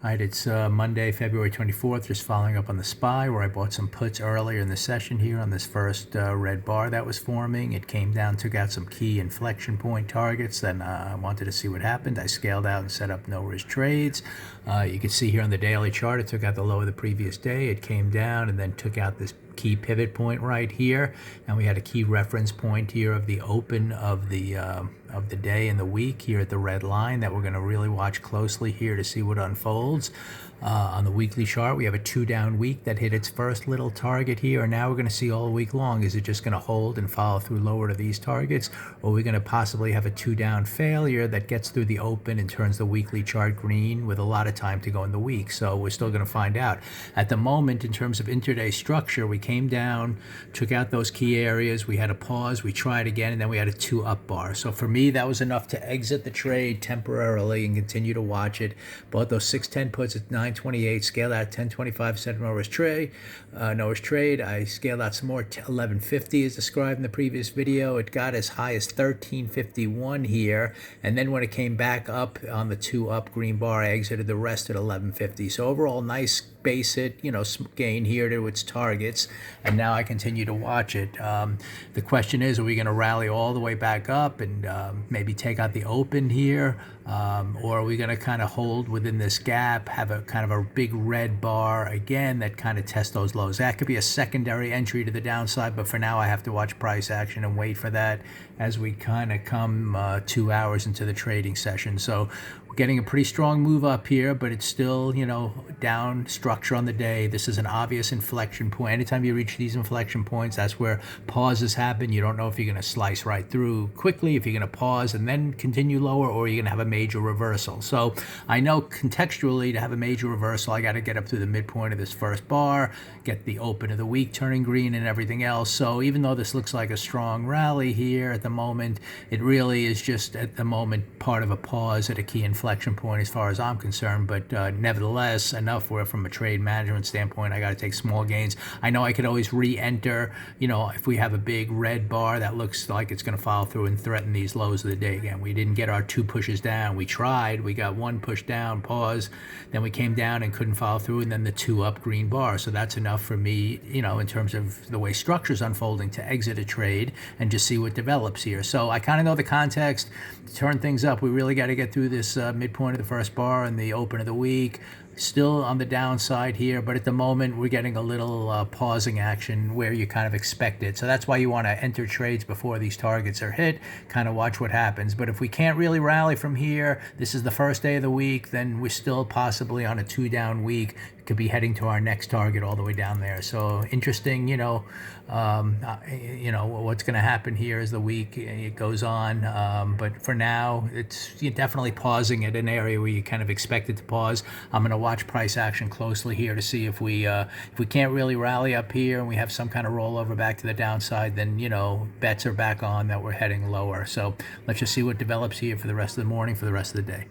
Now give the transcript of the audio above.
All right, it's Monday, February 24th, just following up on the SPY, where I bought some puts earlier in the session here on this first red bar that was forming. It came down, took out some key inflection point targets. Then I wanted to see what happened. I scaled out and set up no-risk trades. You can see here on the daily chart, it took out the low of the previous day. It came down and then took out this key pivot point right here, and we had a key reference point here of the open of the day and the week here at the red line that we're going to really watch closely here to see what unfolds. On the weekly chart, we have a 2-down week that hit its first little target here, and now we're going to see all week long, is it just going to hold and follow through lower to these targets, or are we going to possibly have a 2-down failure that gets through the open and turns the weekly chart green with a lot of time to go in the week? So we're still going to find out. At the moment, in terms of intraday structure, we came down, took out those key areas, we had a pause, we tried again, and then we had a 2-up bar. So for me, that was enough to exit the trade temporarily and continue to watch it. Bought those 610 puts at 928, scaled out 1025, set no-risk trade. I scaled out some more, 1150 as described in the previous video. It got as high as 1351 here, and then when it came back up on the 2-up green bar, I exited the rest at 1150. So overall, nice base hit, gain here to its targets, and now I continue to watch it. The question is, are we going to rally all the way back up and maybe take out the open here, or are we going to kind of hold within this gap, have a kind of a big red bar again that kind of tests those lows? That could be a secondary entry to the downside, but for now I have to watch price action and wait for that as we kind of come 2 hours into the trading session. So we're getting a pretty strong move up here, but it's still, down structure on the day. This is an obvious inflection point. Anytime you reach these inflection points, that's where pauses happen. You don't know if you're going to slice right through quickly, if you're going to pause and then continue lower, or you're going to have a major reversal. So I know contextually, to have a major reversal, I got to get up through the midpoint of this first bar, get the open of the week turning green and everything else. So even though this looks like a strong rally here at the moment, it really is just at the moment part of a pause at a key inflection point as far as I'm concerned. But nevertheless, enough where from a trade management standpoint, I got to take small gains. I know I could always re-enter, if we have a big red bar that looks like it's going to follow through and threaten these lows of the day again. We didn't get our 2 pushes down. We tried. We got 1 push down, pause. Then we came down and couldn't follow through, and then the 2-up green bar. So that's enough for me, in terms of the way structure's unfolding, to exit a trade and just see what develops here. So I kind of know the context. To turn things up, we really got to get through this midpoint of the first bar and the open of the week. Still on the downside here, but at the moment we're getting a little pausing action where you kind of expect it. So that's why you want to enter trades before these targets are hit, kind of watch what happens. But if we can't really rally from here, this is the first day of the week, then we're still possibly on a 2-down week. Could be heading to our next target all the way down there. So interesting, what's going to happen here as the week it goes on. But for now, you're definitely pausing at an area where you kind of expect it to pause. I'm going to watch price action closely here to see if we can't really rally up here and we have some kind of rollover back to the downside, then bets are back on that we're heading lower. So let's just see what develops here for the rest of the morning, for the rest of the day.